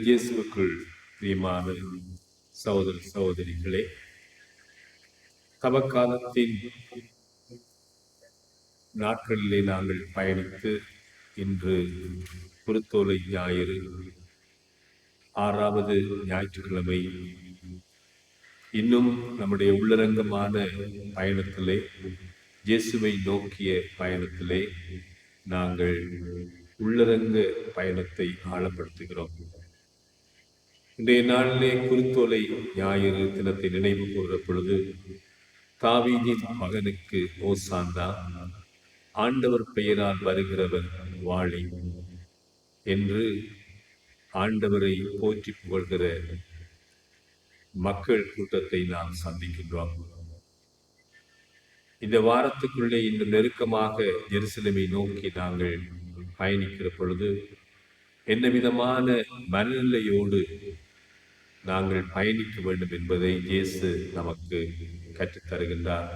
இயேசுவுக்குள் பிரியமான சகோதர சகோதரிகளே, தவக்காலத்தின் நாட்களிலே நாங்கள் பயணித்து இன்று குருத்தோலை ஞாயிறு 6வது ஞாயிற்றுக்கிழமை. இன்னும் நம்முடைய உள்ளரங்கமான பயணத்திலே, இயேசுவை நோக்கிய பயணத்திலே நாங்கள் உள்ளரங்க பயணத்தை ஆழப்படுத்துகிறோம். இன்றைய நாளிலே குருத்தோலை ஞாயிறு தினத்தை நினைவு கூறுகிற பொழுது, தாவீதின் மகனுக்கு ஓசான்னா, ஆண்டவர் பெயரால் வருகிறவர் வாழி என்று ஆண்டவரை போற்றி புகழ்கிற மக்கள் கூட்டத்தை நாம் சந்திக்கின்றோம். இந்த வாரத்துக்குள்ளே இன்னும் நெருக்கமாக எருசலேமை நோக்கி நாங்கள் பயணிக்கிற பொழுது, என்ன விதமான மனநிலையோடு நாங்கள் பயணிக்க வேண்டும் என்பதை இயேசு நமக்கு கற்றுத்தருகின்றார்.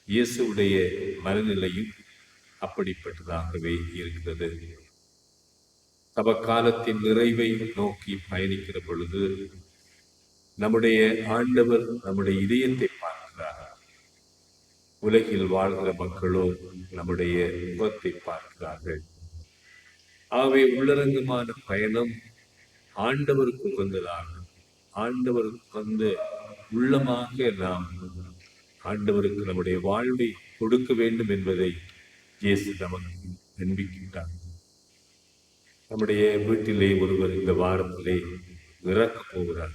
இயேசுடைய மனநிலையும் அப்படிப்பட்டதாகவே இருக்கிறது. தவக்காலத்தின் நிறைவை நோக்கி பயணிக்கிற பொழுது நம்முடைய ஆண்டவர் நம்முடைய இதயத்தை பார்க்கிறார். உலகில் வாழ்கிற மக்களோ நம்முடைய முகத்தை பார்க்கிறார்கள். ஆகவே உள்ளரங்கமான பயணம் ஆண்டவருக்கு உகந்ததாகும். ஆண்டவருக்கு வந்து உள்ளமாக நாம் ஆண்டவருக்கு நம்முடைய வாழ்வை கொடுக்க வேண்டும் என்பதை இயேசு நமக்கு நம்பிக்கின்றார். நம்முடைய வீட்டிலே ஒருவர் இந்த வாரத்திலே இறக்கப் போகிறார்.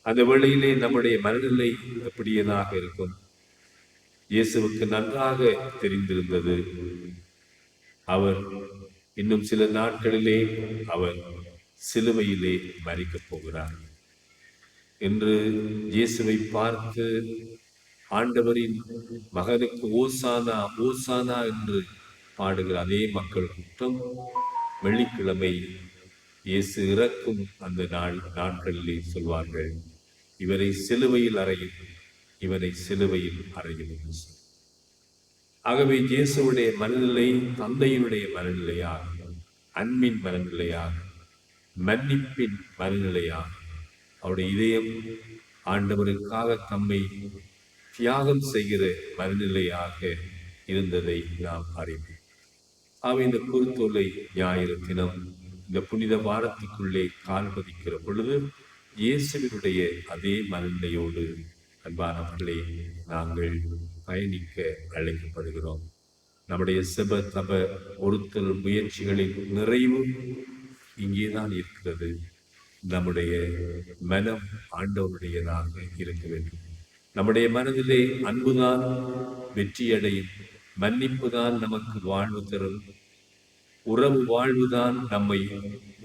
அந்த வேளையிலே நம்முடைய மனநிலை எப்படியதாக இருக்கும்? இயேசுவுக்கு நன்றாக தெரிந்திருந்தது. அவர் இன்னும் சில நாட்களிலே அவர் சிலுவையிலே மரிக்கப் போகிறார் என்று இயேசுவை பார்த்து ஆண்டவரின் மகனுக்கு ஓசானா ஓசானா என்று பாடுகிற அதே மக்கள் கூட்டம் வெள்ளிக்கிழமை இயேசு இறக்கும் அந்த நாட்களிலே சொல்வார்கள், இவரை சிலுவையில் அறையும், இவரை சிலுவையில் அறையும். ஆகவே இயேசுடைய மனநிலை தந்தையினுடைய மனநிலையாக, அன்பின் மனநிலையாக, மன்னிப்பின் மனநிலையாக, அவருடைய இதயம் ஆண்டவருக்காக தம்மை தியாகம் செய்கிற மனநிலையாக இருந்ததை நாம் அறிவோம். ஆகவே இந்த குருத்தோலை ஞாயிறு தினம் இந்த புனித வாரத்துக்குள்ளே கால் பதிக்கிற பொழுது இயேசுவினுடைய அதே மனநிலையோடு அன்பானவர்களே நாங்கள் பயணிக்க அழைக்கப்படுகிறோம். நம்முடைய செப தப ஒருத்தல் முயற்சிகளின் நிறைவு இங்கேதான் இருக்கிறது. நம்முடைய மனம் ஆண்டவருடையதாக இருக்க வேண்டும். நம்முடைய மனதிலே அன்புதான் வெற்றியடையும், மன்னிப்புதான் நமக்கு வாழ்வு தரும், உறவு வாழ்வுதான் நம்மை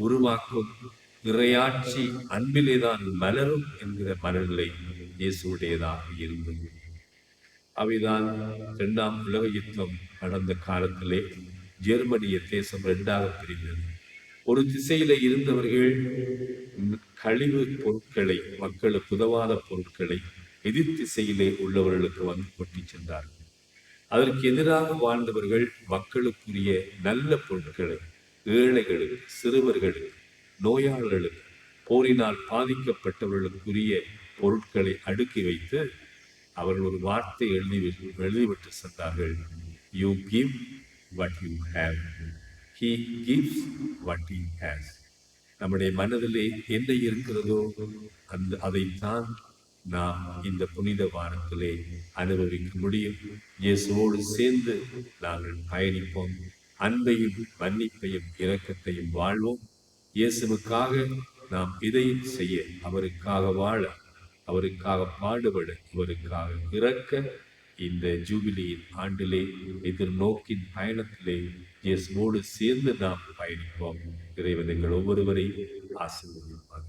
உருவாக்கும், இறையாட்சி அன்பிலேதான் மலரும் என்கிற மனநிலை இயேசுடையதாக இருந்தது. அவைதான் 2ஆம் உலக யுத்தம் நடந்த காலத்திலே ஜெர்மனிய தேசம் 2ஆக பிரிந்தது. ஒரு திசையில இருந்தவர்கள் கழிவு பொருட்களை, மக்களுக்கு உதவாத பொருட்களை எதிர் திசையிலே உள்ளவர்களுக்கு வந்து கொட்டி சென்றார்கள். அதற்கு எதிராக வாழ்ந்தவர்கள் மக்களுக்குரிய நல்ல பொருட்களை ஏழைகளுக்கு, சிறுவர்களுக்கு, நோயாளர்களுக்கு, போரினால் பாதிக்கப்பட்டவர்களுக்குரிய பொருட்களை அடுக்கி வைத்து அவர்கள் ஒரு வார்த்தை எழுதிவிட்டு சென்றார்கள், you give what you have, he gives what he has. நம்முடைய மனதிலே என்ன இருக்கிறதோ அதைத்தான் நாம் இந்த புனித வாரத்திலே அனுபவிக்க முடியும். இயேசுவோடு சேர்ந்து நாங்கள் பயணிப்போம். அன்பையும் மன்னிப்பையும் இரக்கத்தையும் வாழ்வோம். இயேசுவுக்காக நாம் இதையும் செய்ய, அவருக்காக வாழ, அவருக்காக பாடுபட, அவருக்காக இறக்க இந்த ஜூபிலியின் ஆண்டிலே எதிர்நோக்கின் பயணத்திலே இயேசுவோடு சேர்ந்து நாம் பயணிப்போம். இறைவன் எங்கள் ஒவ்வொருவரையும் ஆசீர்வதிப்பார்.